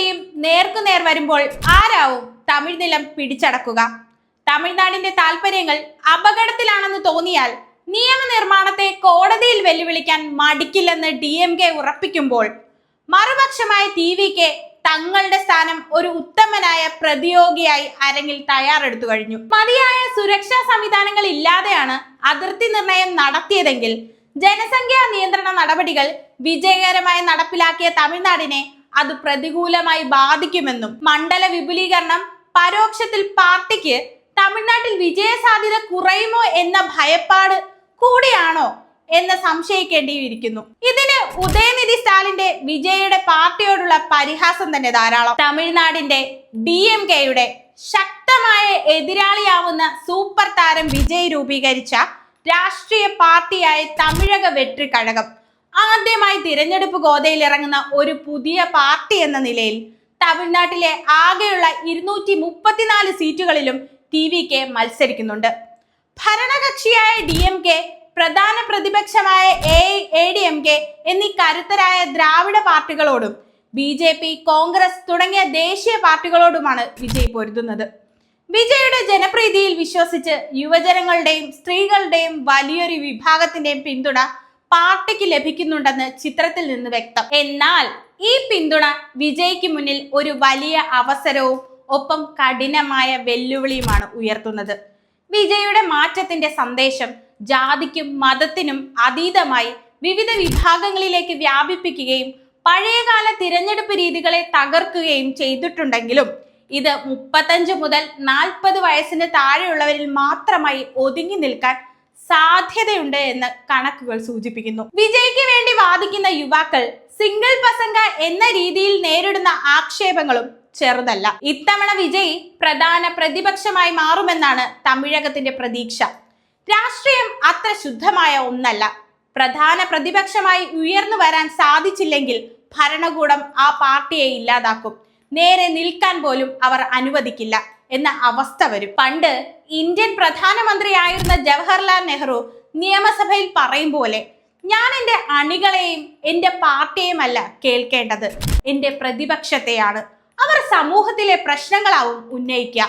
വിജയും നേർക്കുനേർ വരുമ്പോൾ ആരാവും തമിഴ് നിലം പിടിച്ചടക്കുക? തമിഴ്നാടിന്റെ താല്പര്യങ്ങൾ അപകടത്തിലാണെന്ന് തോന്നിയാൽ നിയമനിർമ്മാണത്തെ കോടതിയിൽ വെല്ലുവിളിക്കാൻ മടിക്കില്ലെന്ന് DMK ഉറപ്പിക്കുമ്പോൾ മറുപക്ഷമായ TVK തങ്ങളുടെ സ്ഥാനം ഒരു ഉത്തമനായ പ്രതിയോഗിയായി അരങ്ങിൽ തയ്യാറെടുത്തു കഴിഞ്ഞു. മതിയായ സുരക്ഷാ സംവിധാനങ്ങൾ ഇല്ലാതെയാണ് അതിർത്തി നിർണയം നടത്തിയതെങ്കിൽ ജനസംഖ്യാ നിയന്ത്രണ നടപടികൾ വിജയകരമായി നടപ്പിലാക്കിയ തമിഴ്നാടിനെ അത് പ്രതികൂലമായി ബാധിക്കുമെന്നും മണ്ഡല വിപുലീകരണം പരോക്ഷത്തിൽ പാർട്ടിക്ക് തമിഴ്നാട്ടിൽ വിജയസാധ്യത കുറയുമോ എന്ന ഭയപ്പാട് കൂടിയാണോ എന്ന് സംശയിക്കേണ്ടിയിരിക്കുന്നു. ഇതിന് ഉദയനിധി സ്റ്റാലിന്റെ വിജയയുടെ പാർട്ടിയോടുള്ള പരിഹാസം തന്നെ ധാരാളം. തമിഴ്നാടിന്റെ DMKയുടെ ശക്തമായ എതിരാളിയാവുന്ന സൂപ്പർ താരം വിജയ് രൂപീകരിച്ച രാഷ്ട്രീയ പാർട്ടിയായ തമിഴക വെട്രി കഴകം ആദ്യമായി തിരഞ്ഞെടുപ്പ് ഗോതയിൽ ഇറങ്ങുന്ന ഒരു പുതിയ പാർട്ടി എന്ന നിലയിൽ തമിഴ്നാട്ടിലെ ആകെയുള്ള 234 സീറ്റുകളിലും TVK മത്സരിക്കുന്നുണ്ട്. ഭരണകക്ഷിയായ DMK, പ്രധാന പ്രതിപക്ഷമായ AIADMK എന്നീ കരുത്തരായ ദ്രാവിഡ പാർട്ടികളോടും BJP, കോൺഗ്രസ് തുടങ്ങിയ ദേശീയ പാർട്ടികളോടുമാണ് വിജയ് പൊരുതുന്നത്. വിജയുടെ ജനപ്രീതിയിൽ വിശ്വസിച്ച് യുവജനങ്ങളുടെയും സ്ത്രീകളുടെയും വലിയൊരു വിഭാഗത്തിന്റെയും പിന്തുണ പാർട്ടിക്ക് ലഭിക്കുന്നുണ്ടെന്ന് ചിത്രത്തിൽ നിന്ന് വ്യക്തം. എന്നാൽ ഈ പിന്തുണ വിജയ്ക്ക് മുന്നിൽ ഒരു വലിയ അവസരവും ഒപ്പം കഠിനമായ വെല്ലുവിളിയുമാണ് ഉയർത്തുന്നത്. വിജയുടെ മാറ്റത്തിന്റെ സന്ദേശം ജാതിക്കും മതത്തിനും അതീതമായി വിവിധ വിഭാഗങ്ങളിലേക്ക് വ്യാപിപ്പിക്കുകയും പഴയകാല തിരഞ്ഞെടുപ്പ് രീതികളെ തകർക്കുകയും ചെയ്തിട്ടുണ്ടെങ്കിലും ഇത് 35 മുതൽ 40 വയസ്സിന് താഴെയുള്ളവരിൽ മാത്രമായി ഒതുങ്ങി നിൽക്കാൻ സാധ്യതയുണ്ട് എന്ന് കണക്കുകൾ സൂചിപ്പിക്കുന്നു. വിജയ്ക്ക് വേണ്ടി വാദിക്കുന്ന യുവാക്കൾ സിംഗിൾ പസംഗ എന്ന രീതിയിൽ നേരിടുന്ന ആക്ഷേപങ്ങളും ചെറുതല്ല. ഇത്തവണ വിജയ് പ്രധാന പ്രതിപക്ഷമായി മാറുമെന്നാണ് തമിഴകത്തിന്റെ പ്രതീക്ഷ. രാഷ്ട്രീയം അത്ര ശുദ്ധമായ ഒന്നല്ല. പ്രധാന പ്രതിപക്ഷമായി ഉയർന്നു വരാൻ സാധിച്ചില്ലെങ്കിൽ ഭരണകൂടം ആ പാർട്ടിയെ ഇല്ലാതാക്കും. നേരെ നിൽക്കാൻ പോലും അവർ അനുവദിക്കില്ല എന്ന അവസ്ഥ വരും. പണ്ട് ഇന്ത്യൻ പ്രധാനമന്ത്രിയായിരുന്ന ജവഹർലാൽ നെഹ്റു നിയമസഭയിൽ പറയും പോലെ, ഞാൻ എൻ്റെ അണികളെയും എൻ്റെ പാർട്ടിയെയും അല്ല കേൾക്കേണ്ടത്, എൻ്റെ പ്രതിപക്ഷത്തെയാണ്. അവർ സമൂഹത്തിലെ പ്രശ്നങ്ങളാവും ഉന്നയിക്കുക.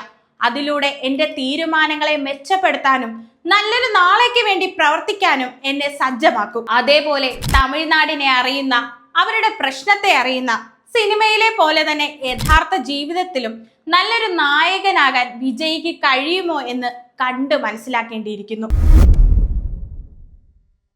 അതിലൂടെ എൻ്റെ തീരുമാനങ്ങളെ മെച്ചപ്പെടുത്താനും നല്ലൊരു നാളേക്ക് വേണ്ടി പ്രവർത്തിക്കാനും എന്നെ സജ്ജമാക്കും. അതേപോലെ തമിഴ്നാടിനെ അറിയുന്ന, അവരുടെ പ്രശ്നത്തെ അറിയുന്ന, സിനിമയിലെ പോലെ തന്നെ യഥാർത്ഥ ജീവിതത്തിലും നല്ലൊരു നായകനാകാൻ വിജയ്ക്ക് കഴിയുമോ എന്ന് കണ്ടു മനസ്സിലാക്കേണ്ടിയിരിക്കുന്നു.